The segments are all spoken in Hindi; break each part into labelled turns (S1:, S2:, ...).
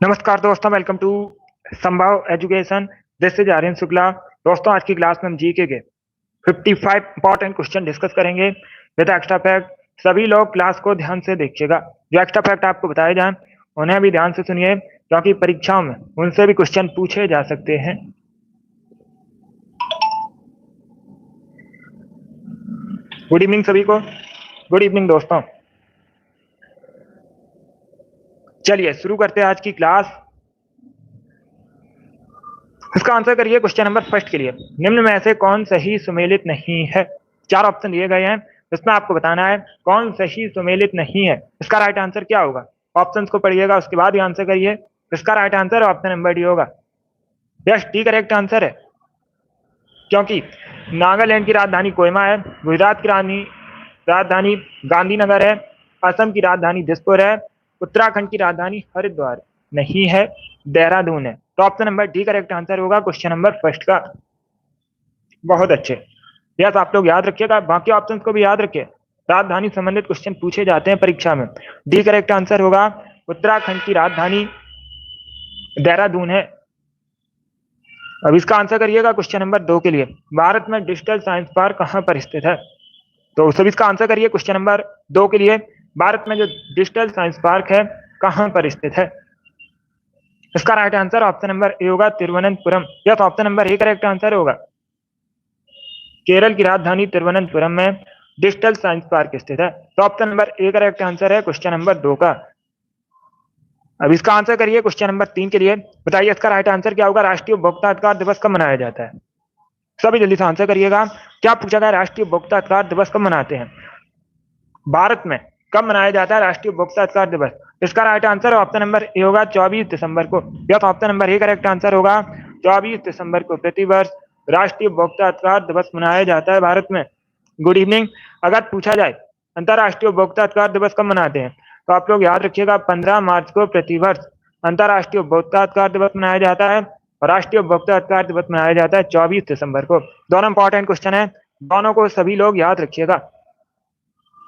S1: नमस्कार दोस्तों, welcome to Sambhav education. This is Aryan Shukla. दोस्तों, आज की क्लास में हम जीके के 55 इंपॉर्टेंट क्वेश्चन डिस्कस करेंगे विद एक्स्ट्रा फैक्ट। सभी लोग क्लास को ध्यान से देखिएगा। जो एक्स्ट्रा फैक्ट आपको बताए जाएं उन्हें भी ध्यान से सुनिए, क्योंकि परीक्षाओं में उनसे भी क्वेश्चन पूछे जा सकते हैं। गुड इवनिंग सभी को। गुड इवनिंग दोस्तों। चलिए शुरू करते हैं आज की क्लास। इसका आंसर करिए क्वेश्चन नंबर फर्स्ट के लिए। निम्न में से कौन सही सुमेलित नहीं है? चार ऑप्शन दिए गए हैं, इसमें आपको बताना है कौन सही सुमेलित नहीं है। इसका राइट आंसर क्या होगा? ऑप्शंस को पढ़िएगा, उसके बाद ही आंसर करिए। इसका right answer option number D होगा। यस, डी करेक्ट आंसर है, क्योंकि नागालैंड की राजधानी कोहिमा है, गुजरात की राजधानी गांधीनगर है, असम की राजधानी दिसपुर है, उत्तराखंड की राजधानी हरिद्वार नहीं है, देहरादून है। तो option number D correct answer होगा क्वेश्चन नंबर फर्स्ट का। बहुत अच्छे। यस, आप लोग याद रखिएगा, बाकी ऑप्शंस को भी याद रखिए। राजधानी संबंधित क्वेश्चन पूछे जाते हैं परीक्षा में। डी करेक्ट आंसर होगा उत्तराखंड की राजधानी देहरादून है। अब इसका आंसर करिएगा क्वेश्चन नंबर दो के लिए। भारत में डिजिटल साइंस पार्क कहां पर स्थित है? तो सभी इसका आंसर करिए क्वेश्चन नंबर दो के लिए। भारत में जो डिजिटल साइंस पार्क है कहां पर स्थित है? इसका right answer option number A होगा, Thiruvananthapuram. Yes, option number A correct answer होगा। केरल की राजधानी तिरुवनंतपुरम में डिजिटल साइंस पार्क स्थित है। तो option number A correct answer है क्वेश्चन नंबर दो का। अब इसका आंसर करिए क्वेश्चन नंबर तीन के लिए। बताइए इसका राइट आंसर क्या होगा? राष्ट्रीय उपभोक्ता अधिकार दिवस कब मनाया जाता है? सभी जल्दी से आंसर करिएगा। क्या पूछा गया? राष्ट्रीय उपभोक्ता अधिकार दिवस कब मनाते हैं भारत में? कब मनाया जाता है राष्ट्रीय उपभोक्ता अधिकार दिवस? इसका right answer option number A होगा, 24 दिसंबर को। यह option number A correct answer होगा। 24 दिसंबर को प्रतिवर्ष राष्ट्रीय उपभोक्ता अधिकार दिवस मनाया जाता है भारत में। Good evening. अगर पूछा जाए अंतर्राष्ट्रीय उपभोक्ता अधिकार दिवस कब मनाते हैं, तो आप लोग याद रखिएगा 15 मार्च को प्रतिवर्ष अंतर्राष्ट्रीय उपभोक्ता अधिकार दिवस मनाया जाता है, और राष्ट्रीय उपभोक्ता अधिकार दिवस मनाया जाता है 24 दिसंबर को। दोनों इंपॉर्टेंट क्वेश्चन है, दोनों को सभी लोग याद रखिएगा।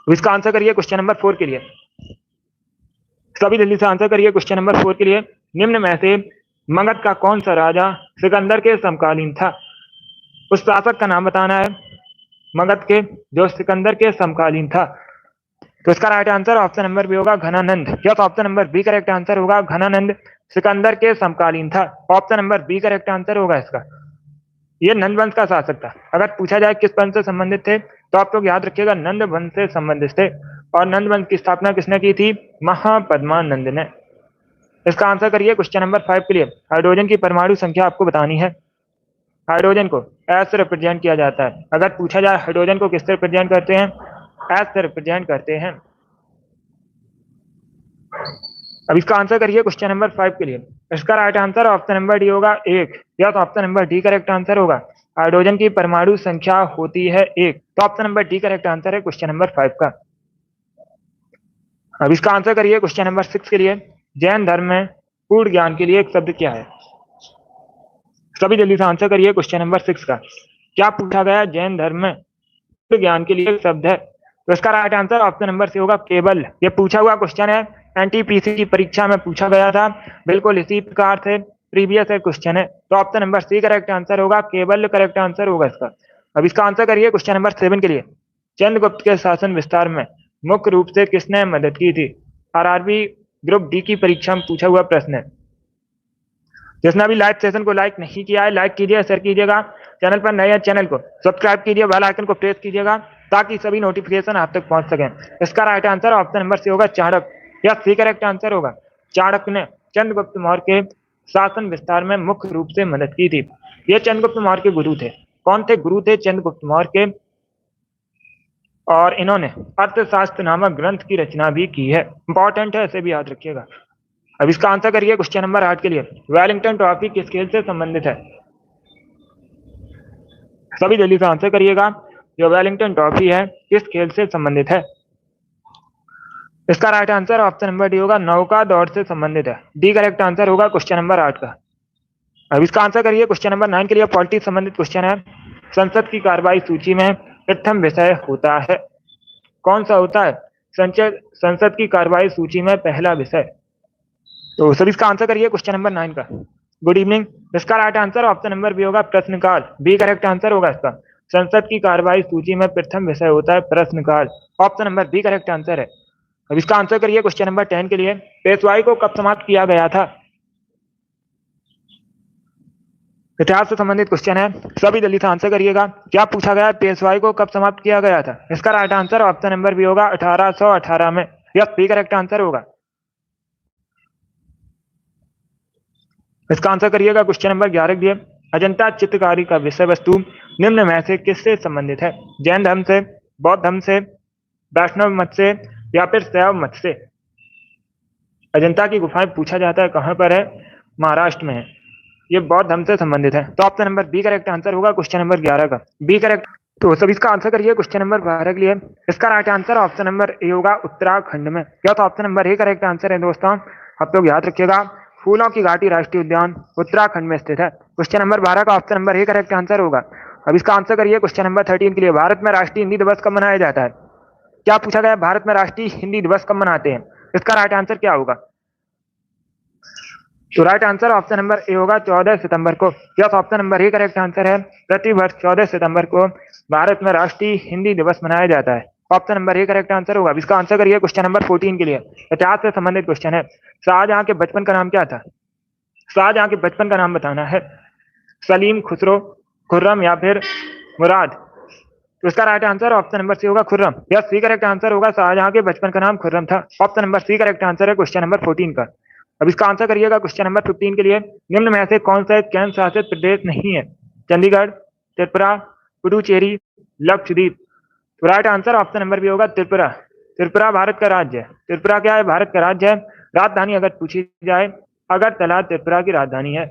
S1: इसका आंसर करिए क्वेश्चन नंबर फोर के लिए। सभी जल्दी से आंसर करिए क्वेश्चन नंबर फोर के लिए। निम्न में से मगध का कौन सा राजा सिकंदर के समकालीन था? उस शासक का नाम बताना है मगध के जो सिकंदर के समकालीन था। तो इसका right answer option number B होगा, Ghananand. Yes, option number B correct answer होगा, घनानंद सिकंदर के समकालीन था। Option number B correct answer होगा इसका। ये नंद वंश का शासक था। अगर पूछा जाए किस वंश से संबंधित थे, तो आप लोग याद रखिएगा नंद वंश से संबंधित थे। और नंद वंश की स्थापना किसने की थी? महापद्मानंद ने। इसका आंसर करिए क्वेश्चन नंबर फाइव के लिए। हाइड्रोजन की परमाणु संख्या आपको बतानी है। हाइड्रोजन को एस से रिप्रेजेंट किया जाता है। अगर पूछा जाए हाइड्रोजन को किससे रिप्रेजेंट करते हैं? एस से रिप्रेजेंट करते हैं। अब इसका आंसर करिए क्वेश्चन नंबर फाइव के लिए। इसका right answer option number D होगा, एक। या तो option number D correct answer होगा। हाइड्रोजन की परमाणु संख्या होती है एक। तो option number D correct answer है क्वेश्चन नंबर फाइव का। अब इसका आंसर करिए क्वेश्चन नंबर सिक्स के लिए। जैन धर्म में पूर्ण ज्ञान के लिए एक शब्द क्या है? सभी जल्दी से आंसर करिए क्वेश्चन नंबर सिक्स का। क्या पूछा गया? जैन धर्म में पूर्ण ज्ञान के लिए एक शब्द है। तो इसका right answer option number C होगा, केवल। ये पूछा हुआ क्वेश्चन है, एनटीपीसी की परीक्षा में पूछा गया था, बिल्कुल इसी प्रकार से प्रीवियस क्वेश्चन है। तो option number C correct answer होगा, केवल करेक्ट आंसर होगा इसका। अब इसका आंसर करिए क्वेश्चन नंबर सेवन के लिए। चंद्रगुप्त के शासन विस्तार में मुख्य रूप से किसने मदद की थी? आरआरबी ग्रुप डी की परीक्षा में पूछा हुआ प्रश्न है। जिसने अभी लाइव सेशन को लाइक नहीं किया है, लाइक कीजिए, शेयर कीजिएगा। चैनल पर नए हैं, चैनल को सब्सक्राइब कीजिए, बेल आइकन को प्रेस कीजिएगा, ताकि सभी नोटिफिकेशन आप तक पहुंच सके। इसका right answer option number C होगा, चाणक्य। या सी करेक्ट आंसर होगा। चाणक्य ने चंद्रगुप्त मौर्य के शासन विस्तार में मुख्य रूप से मदद की थी। ये चंद्रगुप्त मौर्य के गुरु थे। कौन थे गुरु? थे चंद्रगुप्त मौर्य के। और इन्होंने अर्थशास्त्र नामक ग्रंथ की रचना भी की है। इंपॉर्टेंट है, इसे भी याद रखिएगा। अब इसका आंसर करिए क्वेश्चन नंबर 8 के लिए। वेलिंगटन ट्रॉफी किस खेल से संबंधित है? सभी जल्दी से आंसर करिएगा। जो वेलिंगटन ट्रॉफी है किस खेल से संबंधित है? इसका right answer option number D होगा, नौका दौड़ से संबंधित है। डी करेक्ट आंसर होगा क्वेश्चन नंबर 8 का। अब इसका आंसर करिए क्वेश्चन नंबर 9 के लिए। पॉलिटिक्स संबंधित क्वेश्चन है। संसद की कार्रवाई सूची में प्रथम विषय होता है। कौन सा होता है? संसद की कार्रवाई सूची में पहला विषय। तो सभी इसका आंसर करिए क्वेश्चन नंबर 9 का। Good evening. इसका right answer option number B होगा प्रश्नकाल, बी करेक्ट आंसर होगा इसका। संसद की कार्यवाही सूची में प्रथम विषय होता है प्रश्नकाल, option number B correct answer है। अब इसका आंसर करिए क्वेश्चन नंबर 10 के लिए। पेशवाई को कब समाप्त किया गया था? इतिहास से संबंधित क्वेश्चन है, सभी जल्दी से आंसर करिएगा। क्या पूछा गया? पेशवाई को कब समाप्त किया गया था? इसका right answer option number B होगा 1818 में। यस, बी करेक्ट आंसर होगा। इसका आंसर करिएगा क्वेश्चन नंबर 11 के लिए। अजंता चित्रकारी का विषय वस्तु निम्न में से किससे संबंधित है? जैन धर्म से, बौद्ध धर्म से, वैष्णव मत से या फिर शैव मत से? अजंता की गुफाएं पूछा जाता है कहां पर है? महाराष्ट्र में है। ये बौद्ध धर्म से संबंधित है, तो option number B correct answer होगा क्वेश्चन नंबर 11 का, बी करेक्ट। तो सभी इसका आंसर करिए क्वेश्चन नंबर 12 के लिए। इसका right answer option number A होगा उत्तराखंड में। क्या तो option number A correct answer है दोस्तों, आप लोग याद रखिएगा। फूलों की घाटी राष्ट्रीय उद्यान उत्तराखंड में स्थित है। क्वेश्चन नंबर 12 का option number A correct answer होगा। अब इसका आंसर करिए क्वेश्चन नंबर 13 के लिए। भारत में राष्ट्रीय हिंदी दिवस कब मनाया जाता है? क्या पूछा गया? भारत में राष्ट्रीय हिंदी दिवस कब मनाते हैं? इसका राइट आंसर क्या होगा? तो right answer option number A होगा 14 सितंबर को। Yes, option number A correct answer है। प्रतिवर्ष 14 सितंबर को भारत में राष्ट्रीय हिंदी दिवस मनाया जाता है। Option number A correct answer होगा। इसका आंसर करिए क्वेश्चन नंबर 14 के लिए। इतिहास से संबंधित क्वेश्चन है। शाहजहां के बचपन का नाम क्या था? शाहजहां के बचपन का नाम बताना है। सलीम, खुसरो, खुर्रम या फिर मुराद? तो इसका right answer option number C होगा Khurram. Yes, C correct answer होगा। शाहजहां के बचपन का नाम खुर्रम था। Option number C correct answer है क्वेश्चन नंबर 14 का। अब इसका आंसर करिएगा क्वेश्चन नंबर 15 के लिए। निम्न में से कौन सा एक केंद्र शासित प्रदेश नहीं है? चंडीगढ़, त्रिपुरा, पुडुचेरी, लक्षद्वीप? तो right answer option number B होगा त्रिपुरा। त्रिपुरा भारत का राज्य है। त्रिपुरा क्या है? भारत का राज्य है। राजधानी अगर पूछी जाए, अगरतला त्रिपुरा की राजधानी है।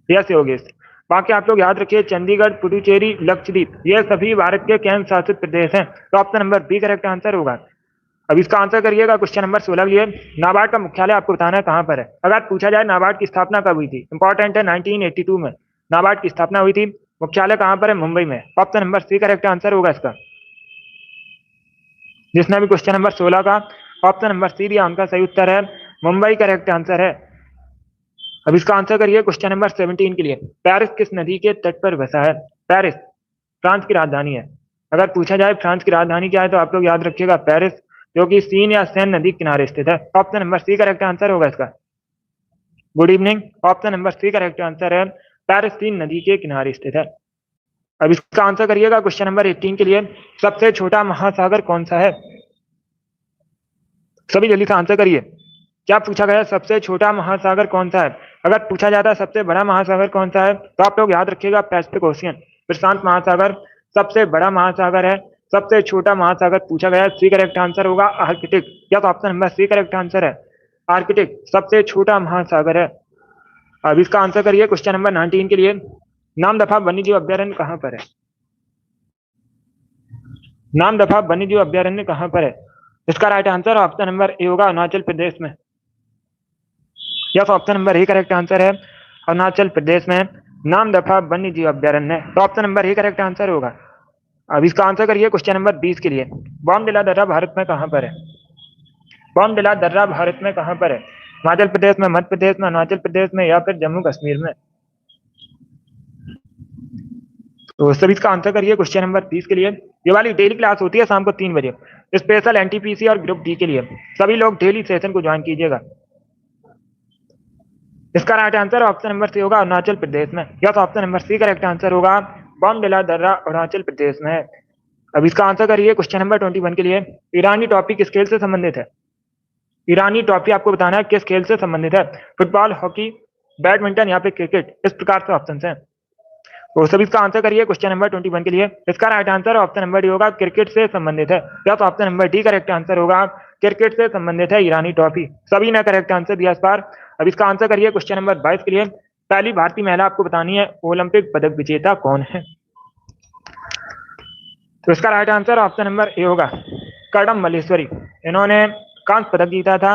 S1: यस योगेश। बाकी आप लोग याद रखिए, चंडीगढ़, पुडुचेरी, लक्षद्वीप ये सभी भारत के केंद्र शासित प्रदेश हैं। तो option number B correct answer होगा। अब इसका आंसर करिएगा क्वेश्चन नंबर 16 के लिए। नाबार्ड का मुख्यालय आपको बताना है कहां पर है। अगर पूछा जाए नाबार्ड की स्थापना कब हुई थी, इंपॉर्टेंट है, 1982 में नाबार्ड की स्थापना हुई थी। मुख्यालय कहां पर है? मुंबई में। Option number C correct answer होगा इसका। जिसने भी क्वेश्चन नंबर 16 का ऑप्शन नंबर सी दिया उनका सही उत्तर है मुंबई करेक्ट आंसर है। अब इसका आंसर करिए क्वेश्चन नंबर 17 के लिए। पेरिस किस नदी के तट पर बसा है? पेरिस फ्रांस की राजधानी है। अगर पूछा जाए फ्रांस की राजधानी क्या है, तो आप लोग याद रखिएगा पेरिस, जो कि सीन या सेन नदी के किनारे स्थित है। Option number C correct answer होगा इसका। Good evening. Option number C correct answer है, पेरिस सीन नदी के किनारे स्थित है। अब इसका आंसर करिएगा क्वेश्चन नंबर 18 के लिए। सबसे छोटा महासागर कौन सा है? सभी जल्दी से आंसर करिए। क्या पूछा गया? सबसे छोटा महासागर कौन सा है? अगर पूछा जाता है सबसे बड़ा महासागर कौन सा है, तो आप लोग याद रखिएगा पैसिफिक ओशियन, प्रशांत महासागर सबसे बड़ा महासागर है। सबसे छोटा महासागर पूछा गया, सी करेक्ट आंसर होगा आर्कटिक। या तो option number C correct answer है, आर्कटिक सबसे छोटा महासागर है। अब इसका आंसर करिए क्वेश्चन नंबर 19 के लिए। नामदफा वन्यजीव अभ्यारण्य कहां पर है? नामदफा वन्यजीव अभ्यारण्य कहां पर है? इसका right answer option number A होगा अरुणाचल प्रदेश में। Yes, option number A correct answer है, अरुणाचल प्रदेश में नामदफा वन्यजीव अभ्यारण्य। तो option number A correct answer होगा। अब इसका आंसर करिए क्वेश्चन नंबर 20 के लिए। बॉमडिला दर्रा भारत में कहां पर है? बॉमडिला दर्रा भारत में कहां पर है? हिमाचल प्रदेश में, मध्य प्रदेश में, अरुणाचल प्रदेश में या फिर जम्मू कश्मीर में? तो सभी इसका आंसर करिए क्वेश्चन नंबर 30 के लिए। ये वाली डेली क्लास होती है शाम को 3 बजे, स्पेशल एनटीपीसी और ग्रुप डी के लिए। सभी लोग डेली सेशन को ज्वाइन कीजिएगा। इसका right answer option number C होगा अरुणाचल प्रदेश में। Yes, option number C correct answer होगा, बॉमडिला दर्रा अरुणाचल प्रदेश में है। अब इसका आंसर करिए क्वेश्चन नंबर 21 के लिए। ईरानी ट्रॉफी किस खेल से संबंधित है? ईरानी ट्रॉफी आपको बताना है किस खेल से संबंधित है। फुटबॉल, हॉकी, बैडमिंटन या फिर क्रिकेट? इस प्रकार से ऑप्शन है। तो सभी इसका आंसर करिए क्वेश्चन नंबर 21 के लिए। इसका right answer option number D होगा, क्रिकेट से संबंधित है। या तो option number D correct answer होगा, क्रिकेट से संबंधित है ईरानी ट्रॉफी। सभी ने करेक्ट आंसर दिया इस बार। अब इसका आंसर करिए क्वेश्चन नंबर 22 के लिए। पहली भारतीय महिला आपको बतानी है ओलंपिक पदक विजेता कौन है? तो इसका right answer option number A होगा, कर्णम मल्लेश्वरी। इन्होंने कांस्य पदक जीता था।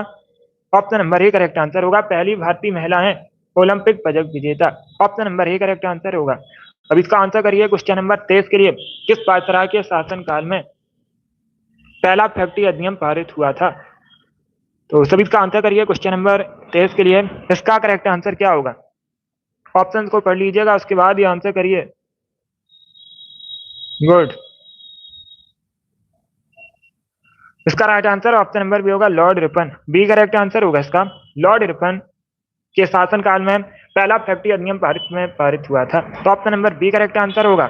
S1: Option number A correct answer होगा, पहली भारतीय महिला है ओलंपिक पदक विजेता। Option number A correct answer होगा। अब इसका आंसर करिए क्वेश्चन नंबर 23 के लिए। किस वायसराय के शासनकाल में पहला फैक्ट्री अधिनियम पारित हुआ था? तो सभी इसका आंसर करिए क्वेश्चन नंबर 23 के लिए। इसका करेक्ट आंसर क्या होगा? ऑप्शंस को पढ़ लीजिएगा, उसके बाद ये आंसर करिए। गुड। इसका right answer option number B होगा Lord Ripon. B correct answer होगा इसका। लॉर्ड रिपन के शासनकाल में पहला फैक्ट्री अधिनियम भारत में पारित हुआ था, तो option number B correct answer होगा।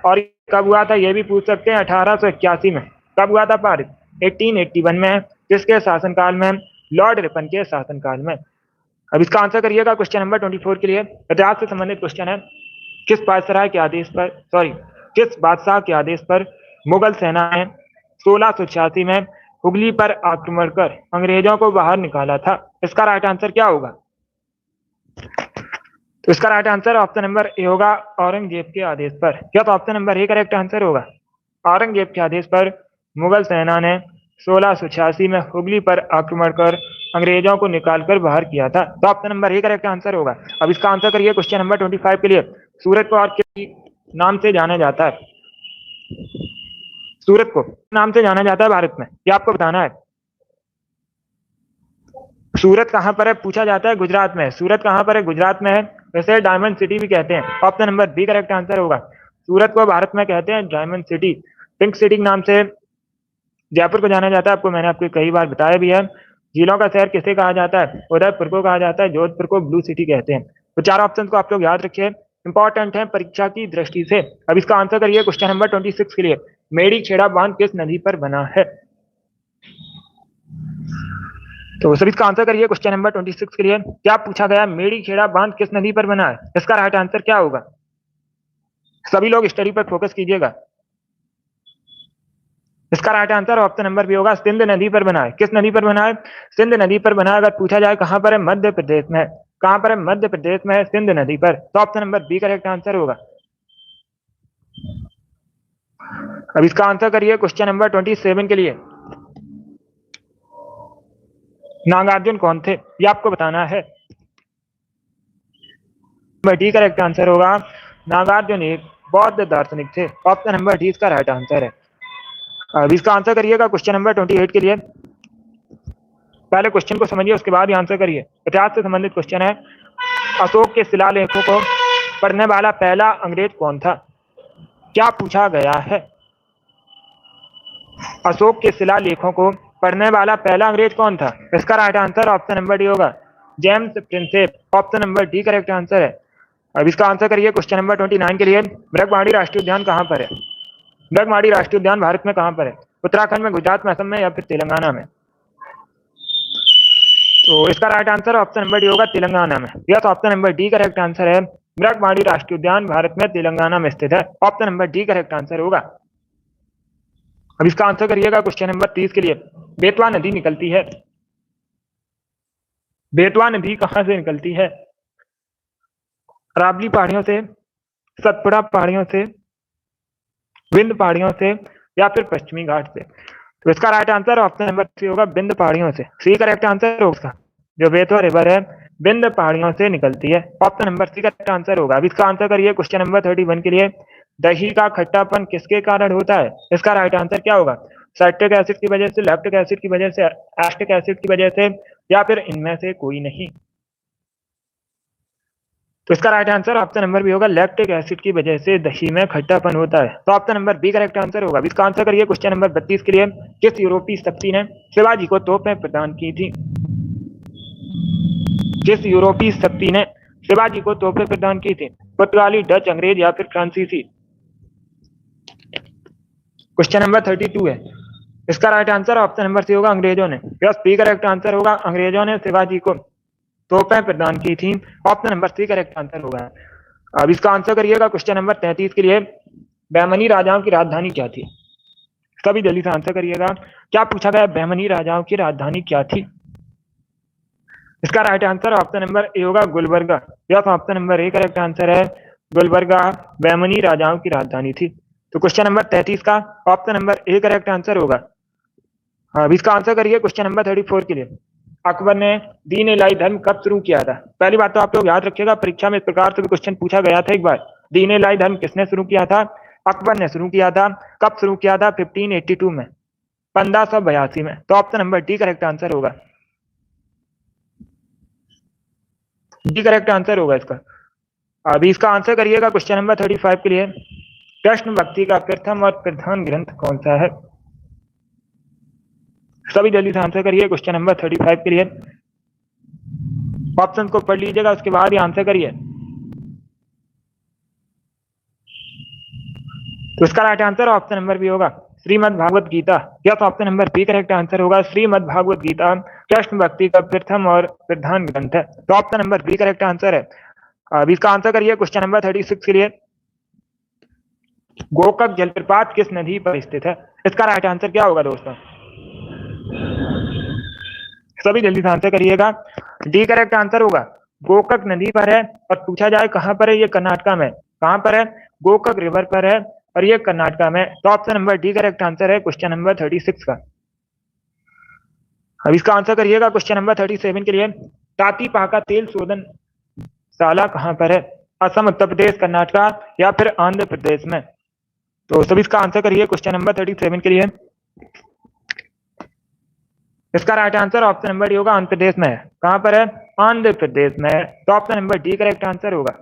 S1: और कब हुआ था ये भी पूछ सकते हैं, 1881 में। कब हुआ था पारित? 1881 में। किसके शासनकाल में? लॉर्ड रिपन के शासनकाल में। अब इसका आंसर करिएगा क्वेश्चन नंबर 24 के लिए। इतिहास से संबंधित क्वेश्चन है। किस बादशाह के आदेश पर मुगल सेना ने 1686 में हुगली पर आक्रमण कर अंग्रेजों को बाहर निकाला था? इसका राइट आंसर क्या होगा? तो इसका right answer option number A होगा, औरंगजेब के आदेश पर। क्या तो option number A correct answer होगा? औरंगजेब के आदेश पर मुगल सेना ने 1686 में हुगली पर आक्रमण कर अंग्रेजों को निकालकर बाहर किया था, तो option number A correct answer होगा। अब इसका आंसर करिए क्वेश्चन नंबर 25 के लिए। सूरत को और किस नाम से जाना जाता है? सूरत को नाम से जाना जाता है भारत में, ये आपको बताना है। सूरत कहां पर है पूछा जाता है? गुजरात में। सूरत कहां पर है? गुजरात में है। वैसे डायमंड सिटी भी कहते हैं। Option number B correct answer होगा। सूरत को भारत में कहते हैं डायमंड सिटी। पिंक सिटी के नाम से जयपुर को जाना जाता है, मैंने आपको कई बार बताया भी है। झीलों का शहर किसे कहा जाता है? उदयपुर को कहा जाता है। जोधपुर को ब्लू सिटी कहते हैं। तो चार ऑप्शन को आप लोग याद रखिए, इंपॉर्टेंट है परीक्षा की दृष्टि से। अब इसका आंसर करिए क्वेश्चन नंबर 26 के लिए। मेडी खेड़ा बांध किस नदी पर बना है? तो सभी इसका आंसर करिए क्वेश्चन नंबर 26 के लिए। क्या पूछा गया? मेडी खेड़ा बांध किस नदी पर बना है? इसका राइट आंसर क्या होगा? सभी लोग स्टडी पर फोकस कीजिएगा। इसका right answer option number B होगा, सिंध नदी पर बना है। किस नदी पर बना है? सिंध नदी पर बना है। अगर पूछा जाए कहां पर है? मध्य प्रदेश में। कहां पर है? मध्य प्रदेश में है, सिंध नदी पर। तो option number B correct answer होगा। अब इसका आंसर करिए क्वेश्चन नंबर 27 के लिए। नागार्जुन कौन थे? ये आपको बताना है। डी करेक्ट आंसर होगा। नागार्जुन एक बौद्ध दार्शनिक थे। ऑप्शन नंबर डी इसका राइट आंसर है। अब इसका आंसर करिएगा क्वेश्चन नंबर 28 के लिए। पहले क्वेश्चन को समझिए, उसके बाद ही आंसर करिए। इतिहास से संबंधित क्वेश्चन है। अशोक के शिलालेखों को पढ़ने वाला पहला अंग्रेज कौन था? क्या पूछा गया है? अशोक के शिलालेखों को पढ़ने वाला पहला अंग्रेज कौन था? इसका right answer option number D होगा, James Prinsep. Option number D correct answer है। अब इसका आंसर करिए क्वेश्चन नंबर 29 के लिए। मृगमाड़ी राष्ट्रीय उद्यान कहां पर है? मृगमाड़ी राष्ट्रीय उद्यान भारत में कहां पर है? उत्तराखंड में, गुजरात में, असम में या फिर तेलंगाना में? तो इसका right answer option number D होगा, तेलंगाना में। Yes, option number D correct answer है। मृगमाड़ी राष्ट्रीय उद्यान भारत में तेलंगाना में स्थित है। Option number D correct answer होगा। अब इसका आंसर करिएगा क्वेश्चन नंबर 30 के लिए। बेतवा नदी निकलती है, बेतवा नदी कहां से निकलती है? अरावली पहाड़ियों से, सतपुड़ा पहाड़ियों से, विंध्य पहाड़ियों से या फिर पश्चिमी घाट से? तो इसका right answer option number C होगा, विंध्य पहाड़ियों से। सी करेक्ट आंसर होगा। जो बेतवा रिवर है विंध्य पहाड़ियों से निकलती है। Option number C correct answer होगा। अब इसका आंसर करिए क्वेश्चन नंबर 31 के लिए। दही का खट्टापन किसके कारण होता है? इसका राइट आंसर क्या होगा? साइट्रिक एसिड की वजह से, लैक्टिक एसिड की वजह से, एस्टिक एसिड की वजह से या फिर इनमें से कोई नहीं? तो इसका right answer option number B होगा, लैक्टिक एसिड की वजह से दही में खट्टापन होता है। तो option number B correct answer होगा। इसका आंसर करिए क्वेश्चन नंबर 32 के लिए। किस यूरोपीय शक्ति ने शिवाजी को तोपें प्रदान की थी? किस यूरोपीय शक्ति ने शिवाजी को तोपें प्रदान की थी? पुर्तगाली, डच, अंग्रेज या फिर फ्रांसीसी? क्वेश्चन नंबर 32 है। इसका right answer option number C होगा, अंग्रेजों ने। यस, बी करेक्ट आंसर होगा, अंग्रेजों ने शिवाजी को तोपें प्रदान की थी। Option number C correct answer होगा। अब इसका आंसर करिएगा क्वेश्चन नंबर 33 के लिए। बहमनी राजाओं की राजधानी क्या थी? सभी जल्दी से आंसर करिएगा। क्या पूछा गया? बहमनी राजाओं की राजधानी क्या थी? इसका right answer option number A होगा, Gulbarga. Yes, option number A correct answer है। गुलबर्गा बहमनी राजाओं की राजधानी थी। तो क्वेश्चन नंबर 33 का option number A correct answer होगा। अब इसका आंसर करिए क्वेश्चन नंबर 34 के लिए। अकबर ने दीन इलाही धर्म कब शुरू किया था? पहली बात तो आप लोग याद रखिएगा, परीक्षा में इस प्रकार से भी क्वेश्चन पूछा गया था एक बार। दीन इलाही धर्म किसने शुरू किया था? अकबर ने शुरू किया था। कब शुरू किया था? 1582 में, 1582 में। तो option number D correct answer होगा। डी करेक्ट आंसर होगा इसका। अभी इसका आंसर करिएगा क्वेश्चन नंबर 35 के लिए। कृष्ण भक्ति का प्रथम और प्रधान ग्रंथ कौन सा है? सभी जल्दी से आंसर करिए क्वेश्चन नंबर 35 के लिए। ऑप्शन को पढ़ लीजिएगा, उसके बाद ही आंसर करिए। तो इसका right answer option number B होगा, Shrimad Bhagavad Gita. Yes, option number B correct answer होगा, श्रीमद् भागवत गीता कृष्ण भक्ति का प्रथम और प्रधान ग्रंथ है। तो option number B correct answer है। अभी इसका आंसर करिए क्वेश्चन नंबर 36 के लिए। गोकक जलप्रपात किस नदी पर स्थित है? इसका राइट आंसर क्या होगा दोस्तों? सभी जल्दी से आंसर करिएगा। डी करेक्ट आंसर होगा, गोकक नदी पर है। और पूछा जाए कहां पर है, ये कर्नाटका में। कहां पर है? गोकक रिवर पर है और ये कर्नाटका में। तो option number D correct answer है क्वेश्चन नंबर 36 का। अब इसका आंसर करिएगा क्वेश्चन नंबर 37 के लिए। तातीपाका तेल शोधन शाला कहां पर है? असम, उत्तर प्रदेश, कर्नाटका या फिर आंध्र प्रदेश में? तो सभी इसका आंसर करिए क्वेश्चन नंबर 37 के लिए। इसका right answer option number D होगा, आंध्र प्रदेश में है। कहां पर है? आंध्र प्रदेश में है। तो option number D correct answer होगा।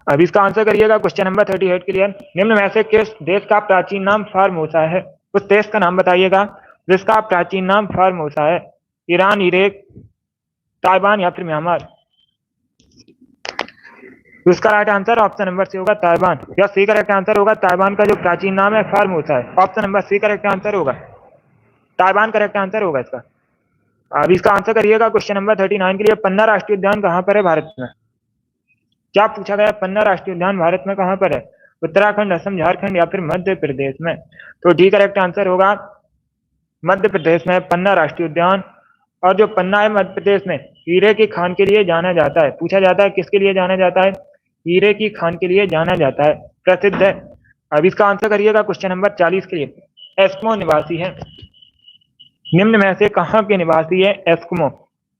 S1: अब इसका आंसर करिएगा क्वेश्चन नंबर 38 के लिए। निम्न में से किस देश का प्राचीन नाम फार्मोसा है? उस देश का नाम बताइएगा जिसका प्राचीन नाम फार्मोसा है। ईरान, इराक, ताइवान या फिर म्यांमार? तो इसका right answer option number C होगा, ताइवान। या सी करेक्ट आंसर होगा, ताइवान का जो प्राचीन नाम है फार्मोसा है। Option number C correct answer होगा, ताइवान करेक्ट आंसर होगा इसका। अब इसका आंसर करिएगा क्वेश्चन नंबर 39 के लिए। पन्ना राष्ट्रीय उद्यान कहां पर है भारत में? क्या पूछा गया? पन्ना राष्ट्रीय उद्यान भारत में कहां पर है? उत्तराखंड, असम, झारखंड या फिर मध्य प्रदेश में? तो डी करेक्ट आंसर होगा, मध्य प्रदेश में पन्ना राष्ट्रीय उद्यान। और जो पन्ना है मध्य प्रदेश में, हीरे की खान के लिए जाना जाता है। पूछा जाता है किसके लिए जाना जाता है? हीरे की खान के लिए जाना जाता है, प्रसिद्ध है। अब इसका आंसर करिएगा क्वेश्चन नंबर 40 के लिए। एस्किमो निवासी है। निम्न में से कहां के निवासी है एस्किमो?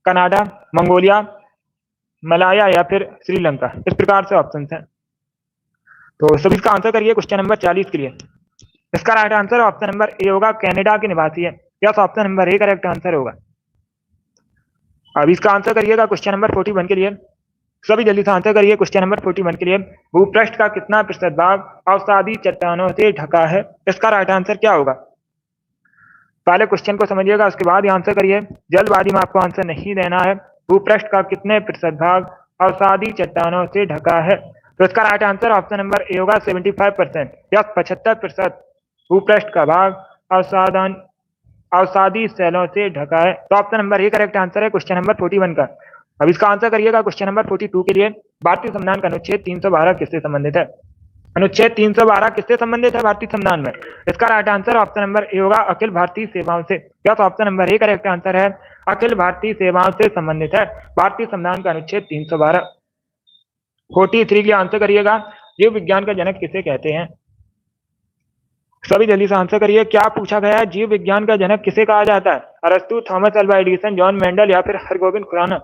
S1: कनाडा, मंगोलिया, मलाया या फिर श्रीलंका? इस प्रकार से ऑप्शन है। तो सभी इसका आंसर करिए क्वेश्चन नंबर 40 के लिए। इसका right answer option number A होगा, कनाडा के निवासी है। Yes, option number A correct answer होगा। अब इसका आंसर करिएगा क्वेश्चन नंबर 41 के लिए। सभी जल्दी से आंसर करिए क्वेश्चन नंबर 41 के लिए। भूपृष्ठ का कितना प्रतिशत भाग अवसादी चट्टानों से ढका है? इसका राइट आंसर क्या होगा? पहले क्वेश्चन को समझिएगा, उसके बाद ही आंसर करिए। जल्दबाजी में आपको आंसर नहीं देना है। भूपृष्ठ का कितने प्रतिशत भाग अवसादी चट्टानों से ढका है? तो इसका right answer option number A होगा, 75%। या 75% भूपृष्ठ का भाग अवसादी शैलों से ढका है। तो option number A correct answer है क्वेश्चन नंबर 41 का। अब इसका आंसर करिएगा क्वेश्चन नंबर 42 के लिए। भारतीय संविधान का अनुच्छेद 312 किससे संबंधित है? अनुच्छेद 312 किससे संबंधित है भारतीय संविधान में? इसका right answer option number A होगा, अखिल भारतीय सेवाओं से। Yes, option number A correct answer है, अखिल भारतीय सेवाओं से संबंधित है भारतीय संविधान का अनुच्छेद 312। 43 के आंसर करिएगा। जीव विज्ञान का जनक किसे कहते हैं? सभी जल्दी से आंसर करिए। क्या पूछा गया है? जीव विज्ञान का जनक किसे कहा जाता है? अरस्तु, Thomas Alva Edison, John Mendel या फिर हरगोविंद खुराना?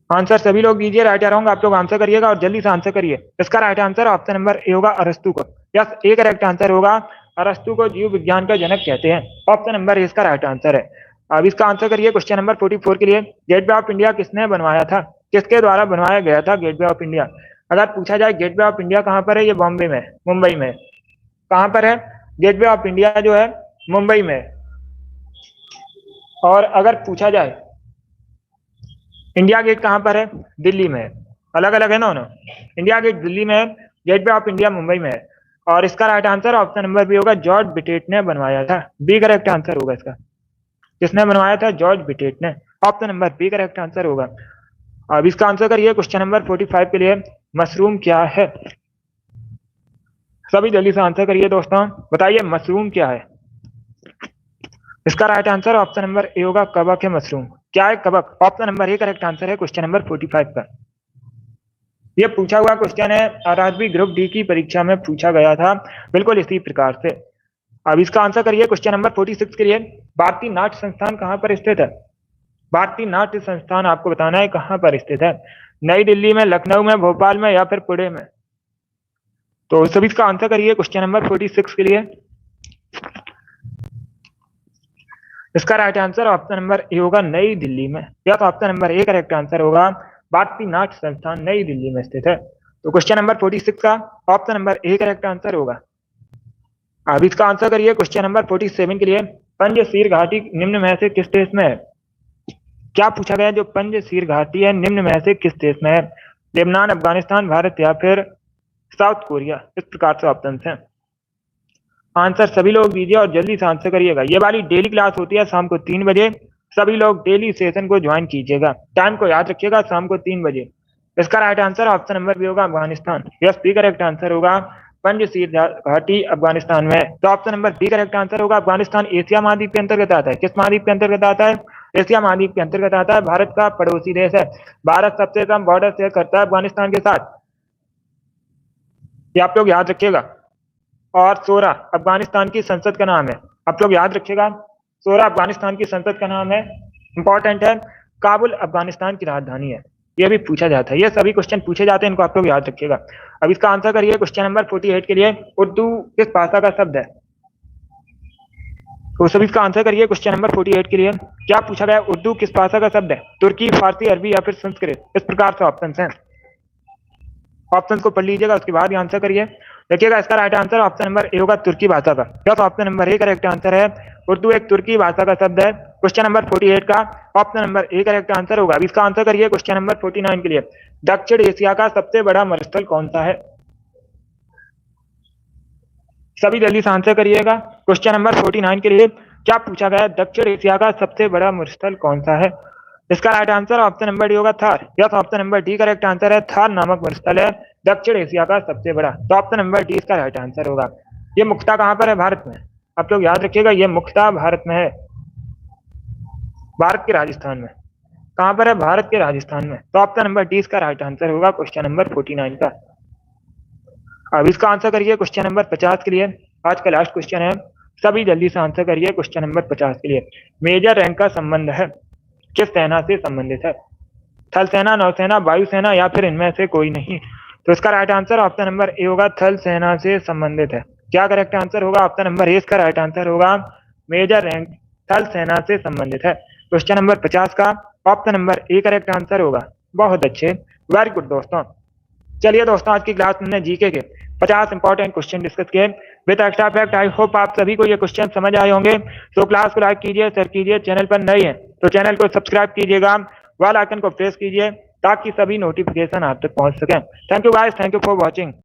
S1: आंसर सभी लोग दीजिए, राइट या रॉन्ग आप लोग आंसर करिएगा और जल्दी से आंसर करिए। इसका right answer option number A होगा, अरस्तु को। यस, ए करेक्ट आंसर होगा, अरस्तु को जीव विज्ञान का जनक कहते हैं। ऑप्शन नंबर ए इसका राइट आंसर है। अब इसका आंसर करिए क्वेश्चन नंबर 44 के लिए। गेटवे ऑफ इंडिया किसने बनवाया था? किसके द्वारा बनवाया गया था गेटवे ऑफ इंडिया? अगर पूछा जाए गेटवे ऑफ इंडिया कहां पर है, ये बॉम्बे में, मुंबई में। कहां पर है गेटवे ऑफ इंडिया? जो है मुंबई में। और अगर पूछा जाए इंडिया गेट कहां पर है, दिल्ली में। अलग अलग है ना उन्होंने। इंडिया गेट दिल्ली में है, गेटवे ऑफ इंडिया मुंबई में है। और इसका right answer option number B होगा, जॉर्ज बिटेट ने बनवाया था। बी करेक्ट आंसर होगा इसका। किसने बनवाया था? जॉर्ज बिटेट ने। Option number B correct answer होगा। अब इसका आंसर करिए क्वेश्चन नंबर 45 के लिए। मशरूम क्या है? सभी जल्दी से आंसर करिए दोस्तों, बताइए मशरूम क्या है? इसका right answer option number A होगा, कवक है मशरूम। क्या है? कवक। Option number A correct answer है क्वेश्चन नंबर 45 का। ये पूछा हुआ क्वेश्चन है, 12वीं ग्रुप डी की परीक्षा में पूछा गया था, बिल्कुल इसी प्रकार से। अब इसका आंसर करिए क्वेश्चन नंबर 46 के लिए। भारतीय नाट्य संस्थान कहां पर स्थित है? भारतीय नाट्य संस्थान आपको बताना है कहां पर स्थित है। नई दिल्ली में, लखनऊ में, भोपाल में या फिर पुणे में? तो सभी इसका आंसर करिए क्वेश्चन नंबर 46 के लिए। इसका right answer option number A होगा नई दिल्ली में, या तो option number A correct answer होगा भारतीय नाट्य संस्थान नई दिल्ली में स्थित है। तो क्वेश्चन नंबर 46 का option number A correct answer होगा। अब इसका आंसर करिए क्वेश्चन नंबर 47 के लिए, पंजशीर घाटी निम्न में से किस देश में है? क्या पूछा गया? जो पंजशीर घाटी है निम्न में से किस देश में है? लेबनान, अफगानिस्तान, भारत या फिर साउथ कोरिया? इस प्रकार से ऑप्शन है। आंसर सभी लोग दीजिए और जल्दी से आंसर करिएगा। ये वाली डेली क्लास होती है शाम को 3 बजे, सभी लोग डेली सेशन को ज्वाइन कीजिएगा। टाइम को याद रखिएगा, शाम को 3 बजे। इसका right answer option number B होगा Afghanistan. Yes, B correct answer होगा पंजशीर घाटी अफगानिस्तान में। तो option number B correct answer होगा अफगानिस्तान। एशिया महाद्वीप के अंतर्गत आता है। किस महाद्वीप के अंतर्गत आता है? एशिया महाद्वीप के अंतर्गत आता है। भारत का पड़ोसी देश है। भारत सबसे कम बॉर्डर शेयर करता है अफगानिस्तान के साथ, ये आप लोग याद रखिएगा। और सोरा अफगानिस्तान की संसद का नाम है, आप लोग याद रखिएगा। सोरा अफगानिस्तान की संसद का नाम है, इंपॉर्टेंट है। काबुल अफगानिस्तान की राजधानी है, ये भी पूछा जाता है। ये सभी क्वेश्चन पूछे जाते हैं, इनको आप लोग याद रखिएगा। अब इसका आंसर करिए क्वेश्चन नंबर 48 के लिए, उर्दू किस भाषा का शब्द है? तो सभी इसका आंसर करिए क्वेश्चन नंबर 48 के लिए। क्या पूछा गया? उर्दू किस भाषा का शब्द है? तुर्की, फारसी, अरबी या फिर संस्कृत? इस प्रकार से ऑप्शन हैं। ऑप्शन को पढ़ लीजिएगा, उसके बाद ही आंसर करिए। देखिएगा, इसका right answer option number A होगा तुर्की भाषा का। Yes, option number A correct answer है। उर्दू एक तुर्की भाषा का शब्द है। क्वेश्चन नंबर 48 का option number A correct answer होगा। अब इसका आंसर करिए क्वेश्चन नंबर 49 के लिए, दक्षिण एशिया का सबसे बड़ा मरुस्थल कौन सा है? सभी जल्दी से आंसर करिएगा। क्वेश्चन नंबर 49 के लिए क्या पूछा गया? दक्षिण एशिया का सबसे बड़ा मरुस्थल कौन सा है? इसका right answer option number D होगा Thar. Yes, option number D correct answer है। थार नामक मरुस्थल है दक्षिण एशिया का सबसे बड़ा। तो ऑप्शन नंबर डी इसका राइट आंसर होगा। ये मुख्यतः कहां पर है? भारत में। आप लोग याद रखिएगा, ये मुख्यतः भारत में है, भारत के राजस्थान में। कहां पर है? भारत के राजस्थान में। तो ऑप्शन नंबर डी इसका राइट आंसर होगा क्वेश्चन नंबर 49 का। अब इसका आंसर करिए क्वेश्चन नंबर 50 के लिए, आज का लास्ट क्वेश्चन है। सभी जल्दी से आंसर करिए क्वेश्चन नंबर 50 के लिए। मेजर रैंक का संबंध है किस सेना से संबंधित है? थल सेना, नौसेना, वायुसेना या फिर इनमें से कोई नहीं? तो इसका right answer option number A होगा, थल सेना से संबंधित है। क्या करेक्ट आंसर होगा? ऑप्शन नंबर ए इसका राइट आंसर होगा, मेजर रैंक थल सेना से संबंधित है। क्वेश्चन नंबर 50 का option number A correct answer होगा। बहुत अच्छे, वेरी गुड दोस्तों। चलिए दोस्तों, आज की क्लास में जीके के 50 इंपॉर्टेंट क्वेश्चन डिस्कस किए with extra fact. I hope आप सभी को ये क्वेश्चन समझ आए होंगे। तो क्लास को लाइक कीजिए, शेयर कीजिए। चैनल पर नए हैं तो चैनल को सब्सक्राइब कीजिएगा, बेल आइकन को प्रेस कीजिए ताकि सभी नोटिफिकेशन आप तक पहुंच सकें। Thank you guys, thank you for watching.